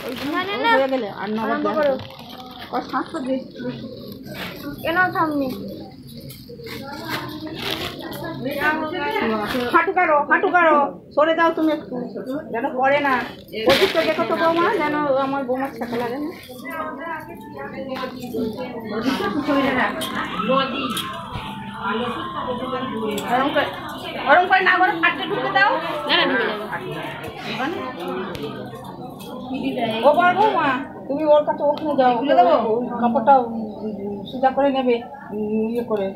হয়ে গেলে আর নগদ ও 700 দিস কেন সামনে হাঁটু কারো সরে যাও তুমি একটু যেন পড়ে না ওদিকটা দেখো তো বৌমা যেন আমার বৌমার ছাকা লাগে না ওরম করে না করে ফাটতে ঢুকে দাও না ঢুকে যাবে ও পারবো মা তুমি ওর কাছে ওখানে যাও খুলে দেবো কাপড়টা সোজা করে নেবে ইয়ে করে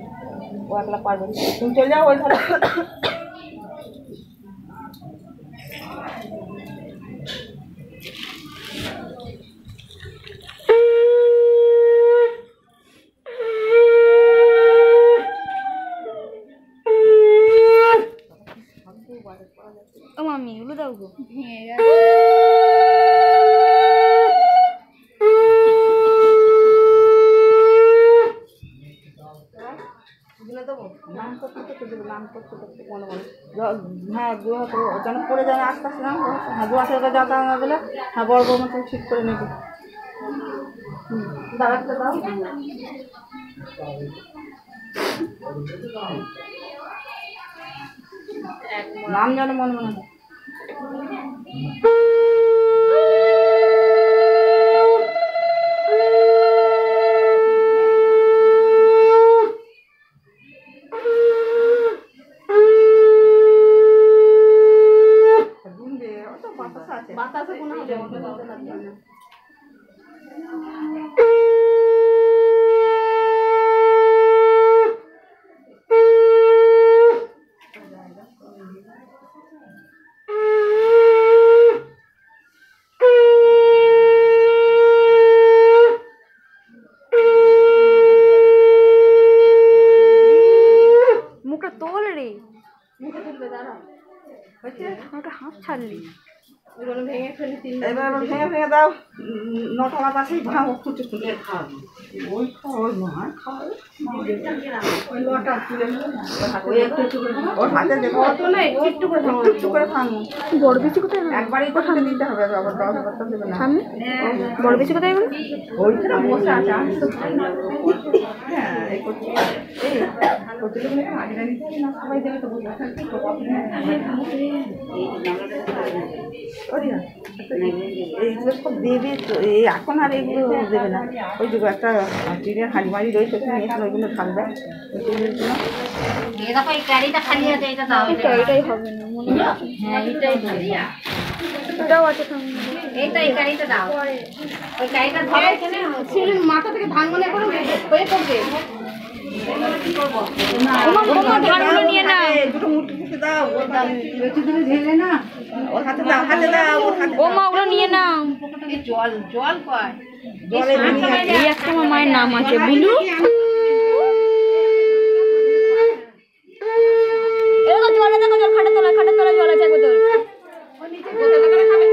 ও একলা পারবে তুমি চলে যাও ওই ধারে ও মামি এগুলো দাও গো হ্যাঁ যেন পড়ে যায় আস্তে আস্তে না হ্যাঁ 2 টাকা না দিলে হ্যাঁ বড় বড় মতো ঠিক করে নেবে দাঁড়াতে দাও নাম যেন মনে মনে বাতাসে কোনো মুখটা তোল রে মুখে তুলবে দাঁড়া ওটা হাত ছাড়লি এবার ভেঙে দাও নটা পাশেই ভাঙো খুঁটে খুঁটে খাওয়াবো ওই খাওয়ার নয় খাওয়াবে ওই লটা তুলে ওর হাতে দেখো একটু করে ভাঙো বড় বেশি কোথায় একবারই কথা নিতে হবে আবার 10 বারটা দেবে না সামনে বড় বেশি কোথায় গেল ওইখানে বসে আছে আমি তো হ্যাঁ এই করছি এই কতটুকু আগে নিতে না সবাই দেবে তো বসে থাকি তো এইগুলো সব দেবে তো এই এখন আর এইগুলো দেবে না ওই যে একটা টিনের হাঁড়ি মাড়ি রয়েছে ওইগুলো থাকবে এটাই হবে না মনে হয় এটাও আছে মাথা থেকে ধান মনে করে হয়ে পড়বে দুটো মুঠি ফুটে দাও ঢেলে না ওর হাতে দাও ও মা ওগুলো নিয়ে নাও জল কয় জলে এই একটা মায়ের নাম আছে বুলু এরকম জলে দেখো জল খাটের তলা জল আছে বোতল বোতলটা করে খাবে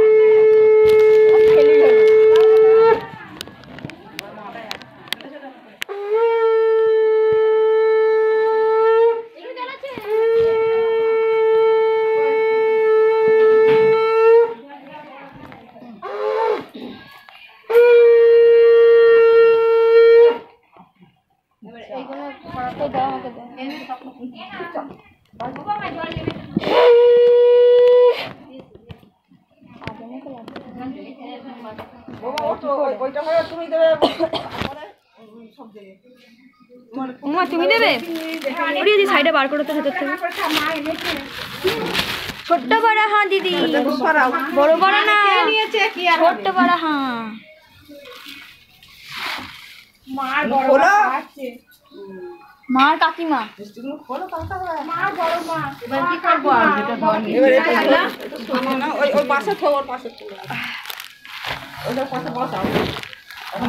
খেলি যাবে তুমি দেবে সাইডে বার করো তো ভেতর থেকে ছোট্ট বড় হ্যাঁ দিদি বড় বড় না ছোট্ট বড় হ্যাঁ মার কাকিমা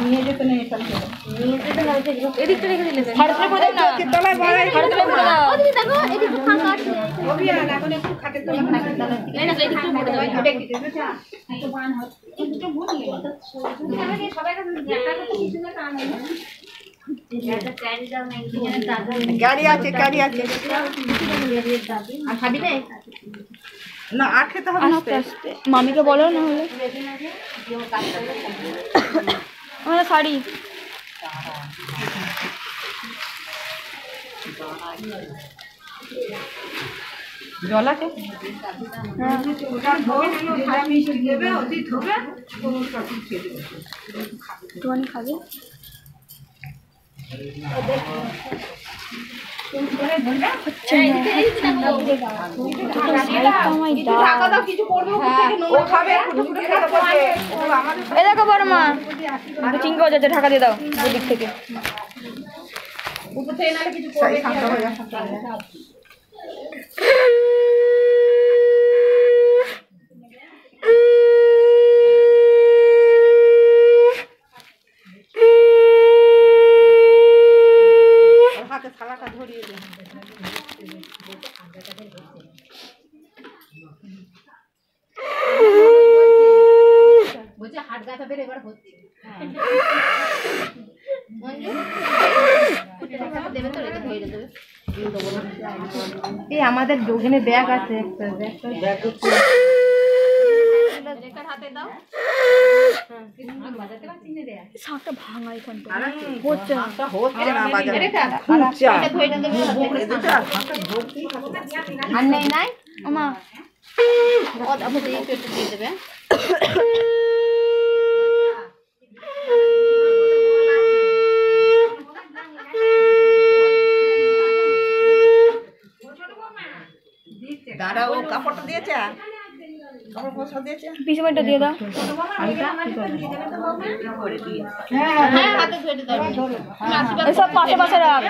নিয়ে যেতে নেই এদিকটা রেখে দিলে গাড়ি আছে আর খাবি রে না আর খেতে হবে আস্তে আস্তে মামিকে বলো না হলে আমার শাড়ি জল আছে একটুখানি খাবে দেখো বড় মা চিংকে যাচ্ছে ঢাকা দিয়ে দাও ওদিক থেকে হাতে থালাটা ধরিয়ে দিন বলছে হাট গাছা বের এবার হচ্ছে এই আমাদের দোকানে ব্যাগ আছে একটা হাতে দাও শাকটা ভাঙা এখানটা হচ্ছে না বাজারে আর নেই নাই আমা দিয়ে দেবে দাঁড়া ও কাপড়টা দিয়েছে কাপড় পোছা দিয়েছে পিছনটা দিয়ে দাও সব পাশে পাশে রাখ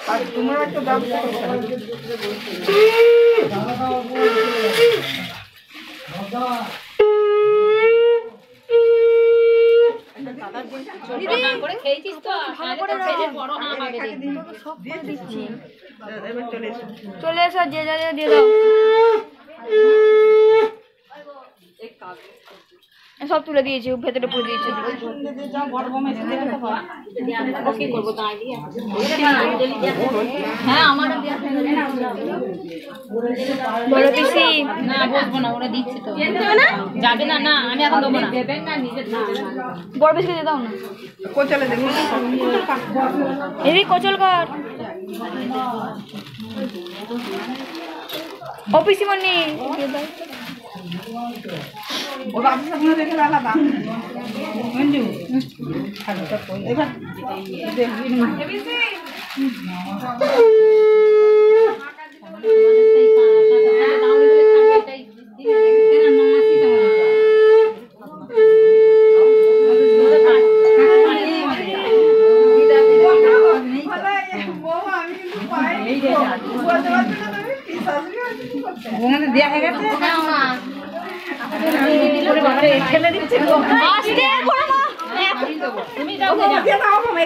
আর তোমরা একটু ব্যবস্থা করতে চলে এসো যে যা দিয়ে দাও সব তুলে দিয়েছি ভেতরে পুরো দিয়েছি বড় পিসি না বলবো না ওরা দিচ্ছে তো যাবে না না আমি এখন দেবো না বড় পিসিকে দিয়ে দাও না কোচলে দেখুন এই কোচল কাট ও পিসিমণি ও বাবুর সামনে দেখে আলাদা মঞ্জু এবার দেওয়া হয়ে গেছে তুমি